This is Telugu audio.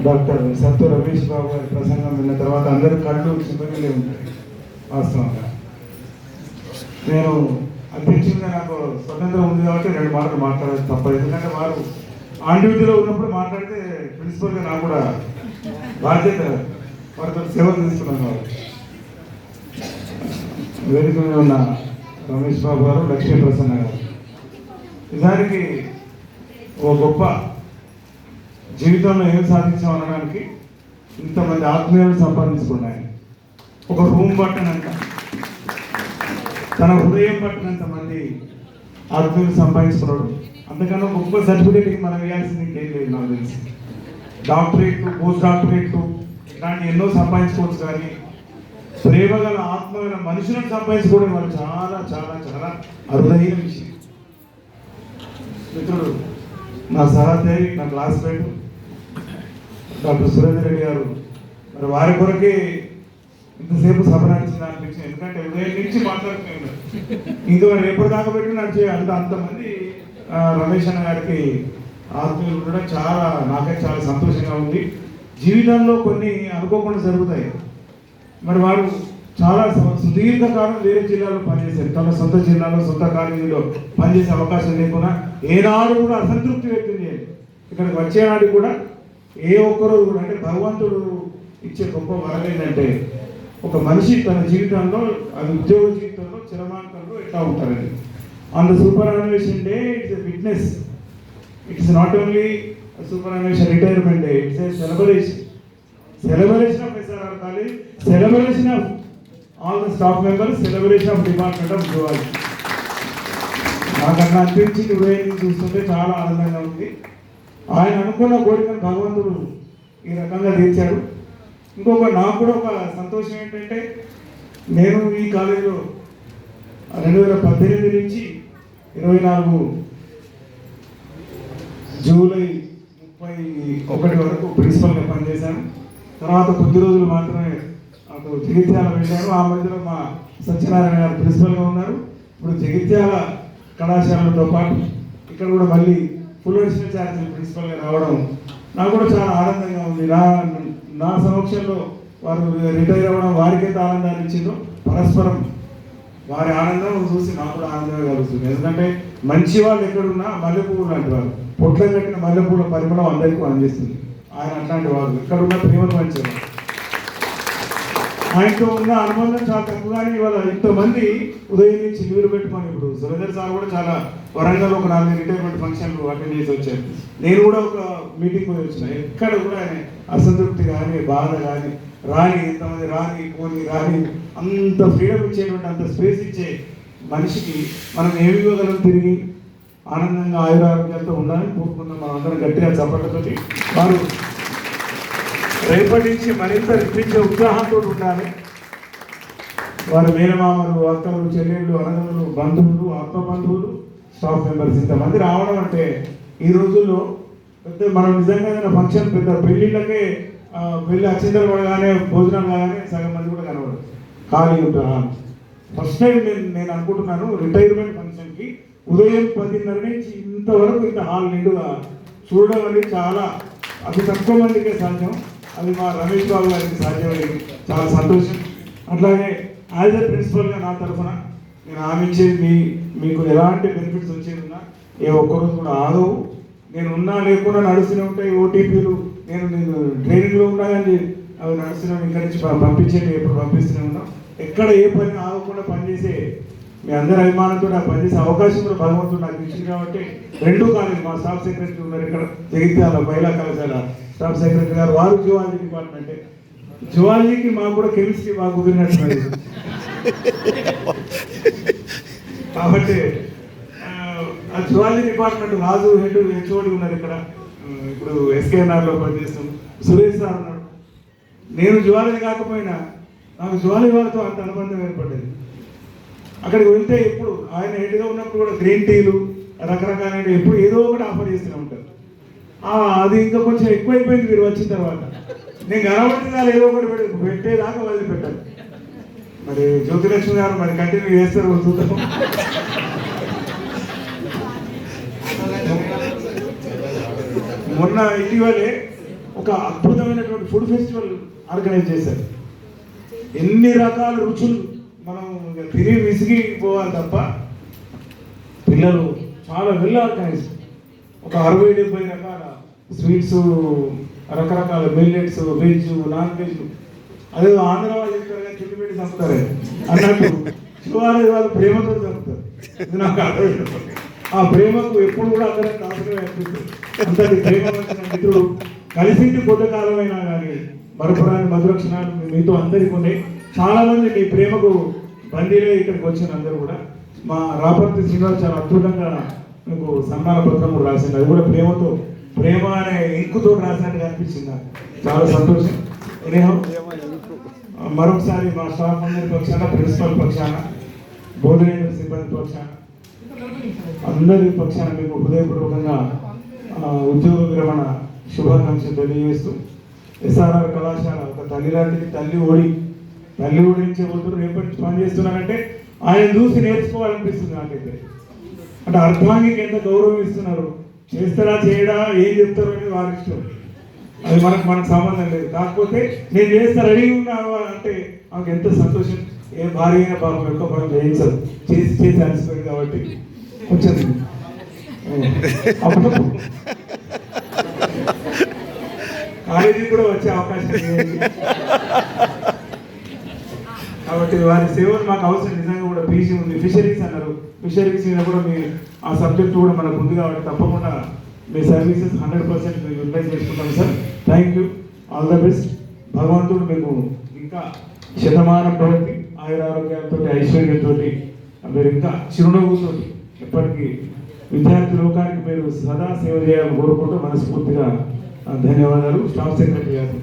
డాక్టర్ సత్తు రమేష్ బాబు గారి ప్రసంగం విన్న తర్వాత అందరి కళ్ళు చిన్నగానే ఉంటాయి. వాస్తవంగా నేను అధ్యక్షుడిగా నాకు స్వతంత్రం ఉంది కాబట్టి 2 మాటలు మాట్లాడదు తప్ప. ఎందుకంటే వారు ఆన్ డ్యూటీలో ఉన్నప్పుడు మాట్లాడితే ప్రిన్సిపల్గా నాకు కూడా బాధ్యత, వారితో సేవలు తీసుకున్నాను కాబట్టి. వేదిక మీద ఉన్న రమేష్ బాబు గారు, లక్ష్మీ ప్రసన్న గారు నిజానికి ఓ గొప్ప జీవితంలో ఏం సాధించామనడానికి ఇంతమంది ఆత్మీయులు సంపాదించుకున్నాయి. ఒక రూమ్ పట్టనంత, తన హృదయం పట్టినంత మంది ఆత్మీయులు సంపాదించుకున్నాడు. అంతకన్నా గొప్ప సర్టిఫికేట్కి మనం వేయాల్సింది ఇంకేం లేదు నాకు తెలిసి. డాక్టరేట్లు, పోస్ట్ డాక్టరేట్లు ఇలాంటి ఎన్నో సంపాదించుకోవచ్చు, కానీ ప్రేమ గల ఆత్మ గల మనుషులను సంపాదించుకోవడం వాళ్ళు చాలా చాలా చాలా అరుదైన విషయం. మిత్రుడు, నా సహచరి, నా క్లాస్మేట్ డాక్టర్ సురేందర్ రెడ్డి గారు, మరి వారి కొరకే ఇంతసేపు సభ నడిచింది అనిపించింది. ఎందుకంటే ఉదయం నుంచి మాట్లాడుతున్నాను, ఇంకా ఎప్పటిదాకా పెట్టి నడిచే అంతమంది రమేష్ అన్న గారికి ఆత్మీయులు ఉండడం చాలా, నాకైతే చాలా సంతోషంగా ఉంది. జీవితంలో కొన్ని అనుకోకుండా జరుగుతాయి. మరి వారు చాలా సుదీర్ఘకాలం వేరే జిల్లాలో పనిచేశారు. తన సొంత జిల్లాలో, సొంత కాలేజీలో పనిచేసే అవకాశం లేకుండా ఏనాడు కూడా అసంతృప్తి వ్యక్తం చేయాలి. ఇక్కడికి వచ్చేనాడు కూడా ఏ ఒక్కరోజు కూడా, అంటే భగవంతుడు ఇచ్చే గొప్ప వరం ఏంటంటే ఒక మనిషి తన జీవితంలో, అది ఉద్యోగ జీవితంలో చిరమాంకంలో ఎట్లా ఉంటారని. On the superannuation day it's a witness. It's not only superannuation retirement day, it's a celebration. Celebration of SRR College, celebration of all the staff members, celebration of Department of Zoology. నాకు అట్లా అనిపించింది. ఉదయం చూస్తుంటే చాలా ఆనందంగా ఉంది. ఆయన అనుకున్న కోరికను భగవంతుడు ఈ రకంగా తీర్చాడు. ఇంకొక నాకు కూడా ఒక సంతోషం ఏంటంటే, నేను ఈ కాలేజీలో 2018 నుంచి 24 జూలై 31 వరకు ప్రిన్సిపల్గా పనిచేశాను. తర్వాత కొద్ది రోజులు మాత్రమే అటు జగిత్యాల వెళ్ళాను. ఆ మధ్యలో మా సత్యనారాయణ గారు ప్రిన్సిపల్గా ఉన్నారు. ఇప్పుడు జగిత్యాల కళాశాలతో పాటు ఇక్కడ కూడా మళ్ళీ ఫుల్ అడిషనల్ ఛార్జీలు ప్రిన్సిపల్గా రావడం నాకు కూడా చాలా ఆనందంగా ఉంది. నా సమక్షంలో వారు రిటైర్ అవ్వడం వారికి ఎంత ఆనందాన్ని ఇచ్చిందో, పరస్పరం వారి ఆనందం చూసి నాకు కూడా ఆనందంగా కలుగుతుంది. ఎందుకంటే మంచి వాళ్ళు ఎక్కడున్నా మల్లెపూలు లాంటి వారు, పొట్లం కట్టిన మల్లెపూల పరిమళం అందరికీ అందిస్తుంది. ఆయన అట్లాంటి వాళ్ళు, ఎక్కడున్న ప్రేమను మంచిది. ఆయనతో ఉన్న అనుబంధం చాలా తక్కువగానే ఇవాళ ఇంతమంది ఉదయం నుంచి లీవ్లు పెట్టుకొని, ఇప్పుడు సురేందర్ సార్ కూడా చాలా వరంగల్ ఒక 4 రిటైర్మెంట్ ఫంక్షన్లు అటెండ్ చేసి వచ్చారు. నేను కూడా ఒక మీటింగ్ పోయి వచ్చిన. ఎక్కడ కూడా ఆయన అసంతృప్తి కానీ, బాధ కానీ, రాని ఇంతమంది రాని పోని రాని, అంత ఫ్రీడమ్ ఇచ్చేటువంటి, అంత స్పేస్ ఇచ్చే మనిషికి మనం ఏమి ఇవ్వగలం తిరిగి? ఆనందంగా ఆయురారోగ్యాలతో ఉండాలని కోరుకుందాం. మనం అందరం గట్టిగా చప్పట్లతోటి వారు రేపటి నుంచి మరింత రెట్టించే ఉత్సాహంతో ఉండాలి. వారి మేనమామలు, అక్కలు, చెల్లెళ్ళు, అన్నదమ్ములు, బంధువులు, ఆత్మ బంధువులు, స్టాఫ్ మెంబర్స్ ఇంతమంది రావడం అంటే ఈ రోజుల్లో పెద్ద, మనం నిజంగా ఏదైనా ఫంక్షన్, పెద్ద పెళ్ళిళ్ళకే పెళ్ళి అచ్చింతలు పడగానే, భోజనాలు కాగానే సగం మంది కూడా కనబడదు, ఖాళీ ఉంటారు. ఫస్ట్ టైం నేను అనుకుంటున్నాను రిటైర్మెంట్ ఫంక్షన్కి ఉదయం 10:30 నుంచి ఇంతవరకు ఇంత హాల్ నిండుగా చూడడం అనేది చాలా అతి తక్కువ మందికే సాధ్యం. అది మా రమేష్ బాబు గారికి సాధ్యమైంది, చాలా సంతోషం. అట్లాగే యాజ్ ఎ ప్రిన్సిపల్గా నా తరఫున నేను హామీ ఇచ్చేది, మీకు ఎలాంటి బెనిఫిట్స్ వచ్చేది ఉన్నా ఏ ఒక్కరోజు కూడా ఆగవు. నేను ఉన్నా లేకుండా నడుస్తూనే ఉంటాయి ఓటీపీలు. నేను ట్రైనింగ్లో ఉన్నా కానీ అవి నడుస్తున్నాం, ఇక్కడి నుంచి పంపించేవి ఎప్పుడు పంపిస్తూనే ఉన్నాం. ఎక్కడ ఏ పని ఆగకుండా పనిచేసే మీ అందరి అభిమానంతో నాకు పనిచేసే అవకాశం కూడా భగవంతుడు నాకు ఇచ్చింది. కాబట్టి 2 కాలేజీ మా స్టాఫ్ సెక్రటరీ ఉన్నారు ఇక్కడ జగిత్యాల మహిళా కళాశాల స్టాఫ్ సెక్రటరీ గారు, వారు జువాలజీ డిపార్ట్మెంటే. జువాలజీకి మాకు కూడా కెమిస్ట్రీ బాగా కుదిరినట్టున్నది. కాబట్టి ఆ జువాలజీ డిపార్ట్మెంట్ రాజు హెచ్ఓడి ఉన్నారు ఇక్కడ, ఇప్పుడు ఎస్కేఎన్ఆర్లో పనిచేస్తున్నాం. సురేష్ సార్ ఉన్నాడు. నేను జువాలజీ కాకపోయినా నాకు జువాలజీ వారితో అంత అనుబంధం ఏర్పడ్డది. అక్కడికి వెళ్తే ఎప్పుడు ఆయన హెడ్గా ఉన్నప్పుడు కూడా గ్రీన్ టీలు రకరకాల ఎప్పుడు ఏదో ఒకటి ఆఫర్ చేస్తూనే ఉంటారు. అది ఇంకా కొంచెం ఎక్కువైపోయింది మీరు వచ్చిన తర్వాత. నేను గర్వపడుతున్నా ఏదో ఒకటి పెట్టేదాకా వదిలిపెట్టాను. మరి జ్యోతిలక్ష్మి గారు మరి కంటిన్యూ చేస్తారు చూద్దాం. మొన్న ఇటీవలే ఒక ఒక అద్భుతమైనటువంటి ఫుడ్ ఫెస్టివల్ ఆర్గనైజ్ చేశారు. ఎన్ని రకాల రుచులు మనం తిని విసిగిపోవాలి తప్ప పిల్లలు చాలా వెల్ ఆర్గనైజ్. ఒక 60-70 రకాల స్వీట్స్, రకరకాల మిల్లెట్స్, వెజ్, నాన్ వెజ్. అదే ఆంధ్ర వాళ్ళు చెప్తారు కానీ చుట్టు పెట్టి చంపుతారు అన్నట్టు వాళ్ళు ప్రేమతో చంపుతారు. ఇది నాకు అర్థం. ఆ ప్రేమకు ఎప్పుడు కూడా అందరం దాసుగా అనిపిస్తుంది. అంతటి ప్రేమ వచ్చిన మిత్రుడు కలిసింది కొంతకాలమైనా కానీ మరపురాని మధురక్షణాలు మీతో అందరికీ ఉన్నాయి. చాలా మంది మీ ప్రేమకు బందీలే ఇక్కడికి వచ్చిన అందరూ కూడా. మా రాపర్తి శ్రీనివాస్ చాలా అద్భుతంగా మీకు సన్మాన పత్రం కూడా రాసింది. అది కూడా ప్రేమతో, ప్రేమ అనే ఇంకుతో రాసినట్టుగా అనిపించింది నాకు. చాలా సంతోషం. మరొకసారి మా స్టాఫ్ అందరి పక్షాన, ప్రిన్సిపల్ పక్షాన, బోధనేంద్ర సిబ్బంది పక్షాన, అందరి పక్షాన మీకు హృదయపూర్వకంగా ఉద్యోగ విరమణ శుభాకాంక్షలు తెలియజేస్తూ, ఎస్ఆర్ఆర్ కళాశాల ఒక తల్లి లాంటిది. తల్లి ఓడించే పోతున్నారు. రేపటి నుంచి పని చేస్తున్నారంటే ఆయన చూసి నేర్చుకోవాలనిపిస్తుంది నాకైతే. అంటే అర్థానికి ఎంత గౌరవం ఇస్తున్నారు, చేస్తారా చేయడా ఏం చెప్తారు అనేది వారి ఇష్టం. అది మనకు సంబంధం లేదు. కాకపోతే నేను చేస్తా రెడీ ఉన్నాను అంటే నాకు ఎంత సంతోషం. ఏ భార్య అయినా పాపం ఎక్కువ పని చేయించదు, చేసి అలసిపోయింది కాబట్టి కొంచెం అప్పుడు కాలేజీ కూడా వచ్చే అవకాశం లేదు. కాబట్టి వారి సేవలు మాకు అవసరం. నిజంగా కూడా పీజీ ఉంది, ఫిషరీస్ అన్నారు. ఫిషరీస్ మీద కూడా మీ ఆ సబ్జెక్ట్ కూడా మనకు ఉంది కాబట్టి తప్పకుండా మీ సర్వీసెస్ 100% మేము యూటిలైజ్ చేసుకుంటాం sir. Thank you, all the best. భగవంతుడు మీకు ఇంకా శతమానం ప్రవృత్తి, ఆయురారోగ్యాలతో, ఐశ్వర్యంతో, మీరు ఇంకా చిరునవ్వుతో ఎప్పటికీ విద్యార్థి లోకానికి మీరు సదా సేవ చేయాలని కోరుకుంటూ మనస్ఫూర్తిగా ధన్యవాదాలు. స్టాఫ్ సెక్రటరీ గారు.